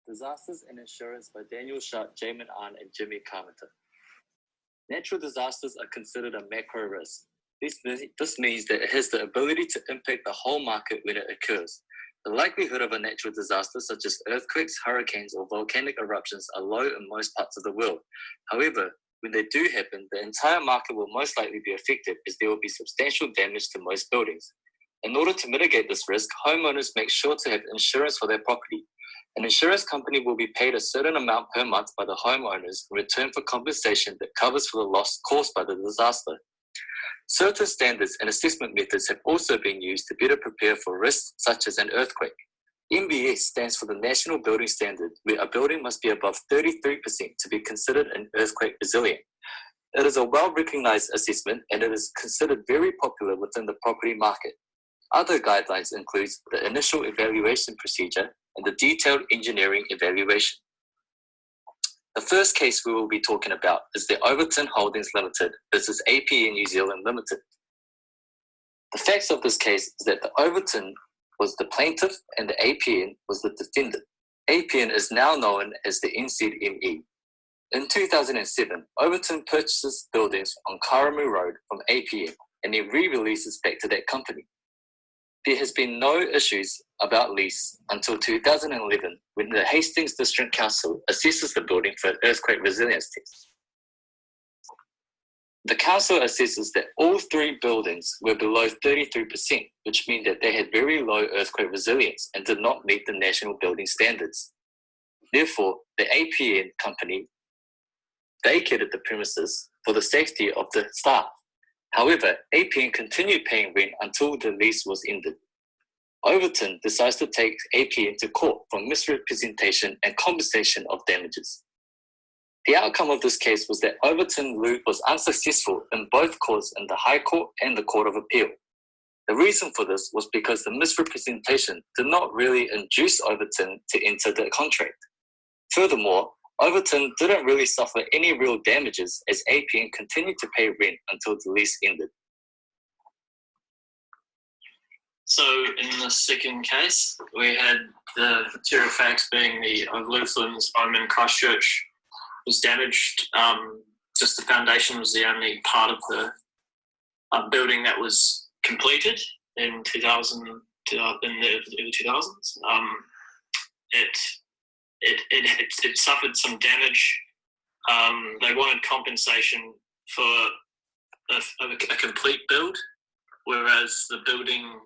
Disasters and Insurance by Daniel Sharp, Jamin Ahn, and Jimmy Carpenter. Natural disasters are considered a macro risk. This means that it has the ability to impact the whole market when it occurs. The likelihood of a natural disaster such as earthquakes, hurricanes, or volcanic eruptions are low in most parts of the world. However, when they do happen, the entire market will most likely be affected as there will be substantial damage to most buildings. In order to mitigate this risk, homeowners make sure to have insurance for their property. An insurance company will be paid a certain amount per month by the homeowners in return for compensation that covers for the loss caused by the disaster. Certain standards and assessment methods have also been used to better prepare for risks such as an earthquake. NBS stands for the National Building Standard, where a building must be above 33% to be considered an earthquake resilient. It is a well-recognized assessment and it is considered very popular within the property market. Other guidelines include the initial evaluation procedure and the detailed engineering evaluation. The first case we will be talking about is the Overton Holdings Limited versus APN New Zealand Limited. The facts of this case is that the Overton was the plaintiff and the APN was the defendant. APN is now known as the NZME. In 2007, Overton purchases buildings on Karamu Road from APN and then re-releases back to that company. There has been no issues about lease until 2011 when the Hastings District Council assesses the building for an earthquake resilience test. The council assesses that all three buildings were below 33%, which means that they had very low earthquake resilience and did not meet the national building standards. Therefore, the APN company vacated the premises for the safety of the staff. However, APN continued paying rent until the lease was ended. Overton decides to take APN to court for misrepresentation and compensation of damages. The outcome of this case was that Overton was unsuccessful in both courts in the High Court and the Court of Appeal. The reason for this was because the misrepresentation did not really induce Overton to enter the contract. Furthermore, Overton didn't really suffer any real damages as APN continued to pay rent until the lease ended. So in the second case, we had the material facts being the Lutheran's home in Christchurch was damaged. Just the foundation was the only part of the building that was completed in 2000, in the early 2000s. It suffered some damage. They wanted compensation for a complete build, whereas the building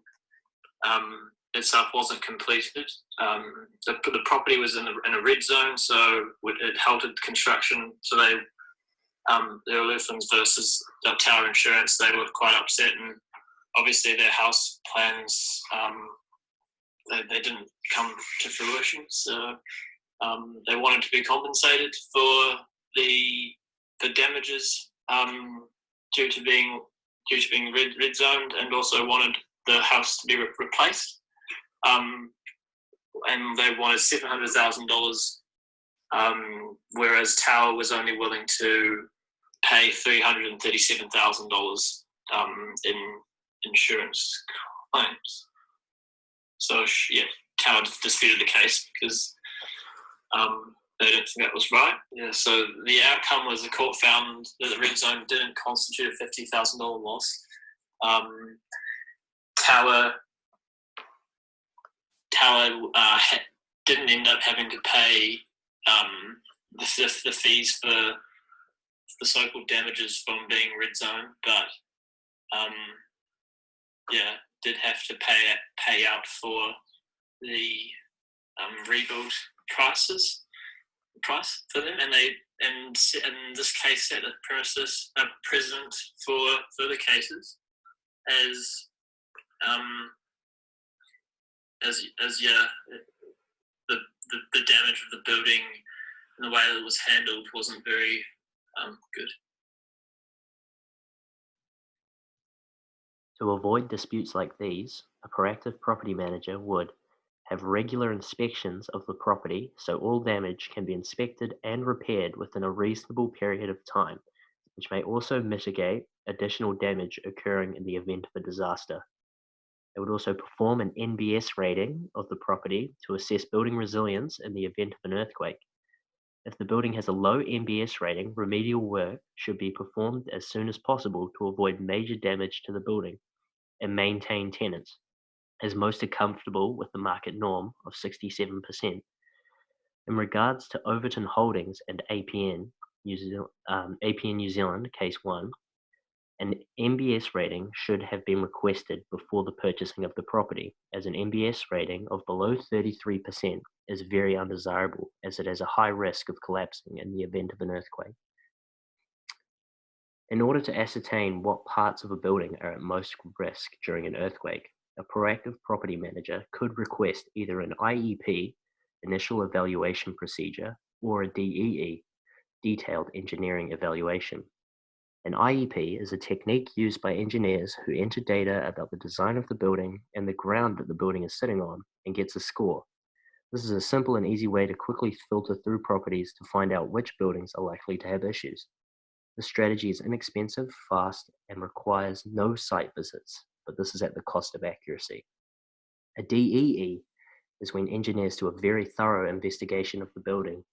itself wasn't completed. The property was in a red zone, so it halted construction. So the Lutherans versus the Tower Insurance, they were quite upset, and obviously their house plans they didn't come to fruition. So they wanted to be compensated for the damages due to being red zoned, and also wanted the house to be replaced. And they wanted $700,000, whereas Tower was only willing to pay $337,000 in insurance claims. So yeah, Tower disputed the case because they didn't think that was right. Yeah, so the outcome was the court found that the red zone didn't constitute a $50,000 loss. Tower didn't end up having to pay the fees for the so-called damages from being red zone, but did have to pay out for the rebuild price for them, and they in this case set a precedent for further cases as the damage of the building and the way that it was handled wasn't very good. To avoid disputes like these, a proactive property manager would have regular inspections of the property so all damage can be inspected and repaired within a reasonable period of time, which may also mitigate additional damage occurring in the event of a disaster. It would also perform an NBS rating of the property to assess building resilience in the event of an earthquake. If the building has a low NBS rating, remedial work should be performed as soon as possible to avoid major damage to the building and maintain tenants, as most are comfortable with the market norm of 67%. In regards to Overton Holdings and APN New Zealand, case 1, an MBS rating should have been requested before the purchasing of the property, as an MBS rating of below 33% is very undesirable, as it has a high risk of collapsing in the event of an earthquake. In order to ascertain what parts of a building are at most risk during an earthquake, a proactive property manager could request either an IEP, initial evaluation procedure, or a DEE, detailed engineering evaluation. An IEP is a technique used by engineers who enter data about the design of the building and the ground that the building is sitting on and gets a score. This is a simple and easy way to quickly filter through properties to find out which buildings are likely to have issues. This strategy is inexpensive, fast, and requires no site visits, but this is at the cost of accuracy. A DEE is when engineers do a very thorough investigation of the building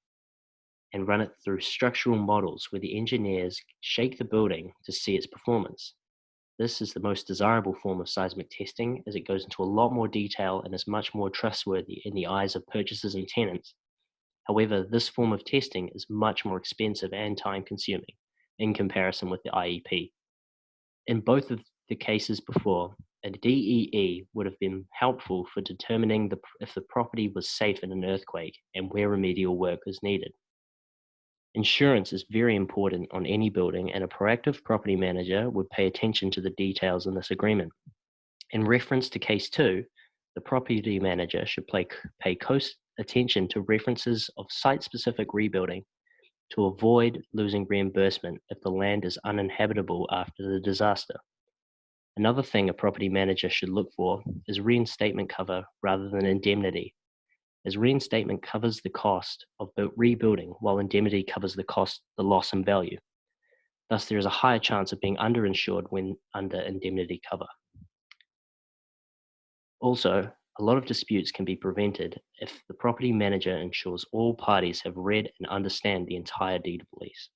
and run it through structural models where the engineers shake the building to see its performance. This is the most desirable form of seismic testing, as it goes into a lot more detail and is much more trustworthy in the eyes of purchasers and tenants. However, this form of testing is much more expensive and time-consuming in comparison with the IEP. In both of the cases before, a DEE would have been helpful for determining if the property was safe in an earthquake and where remedial work is needed. Insurance is very important on any building, and a proactive property manager would pay attention to the details in this agreement. In reference to case 2, the property manager should pay close attention to references of site-specific rebuilding to avoid losing reimbursement if the land is uninhabitable after the disaster. Another thing a property manager should look for is reinstatement cover rather than indemnity, as reinstatement covers the cost of rebuilding while indemnity covers the loss in value. Thus, there is a higher chance of being underinsured when under indemnity cover. Also, a lot of disputes can be prevented if the property manager ensures all parties have read and understand the entire deed of lease.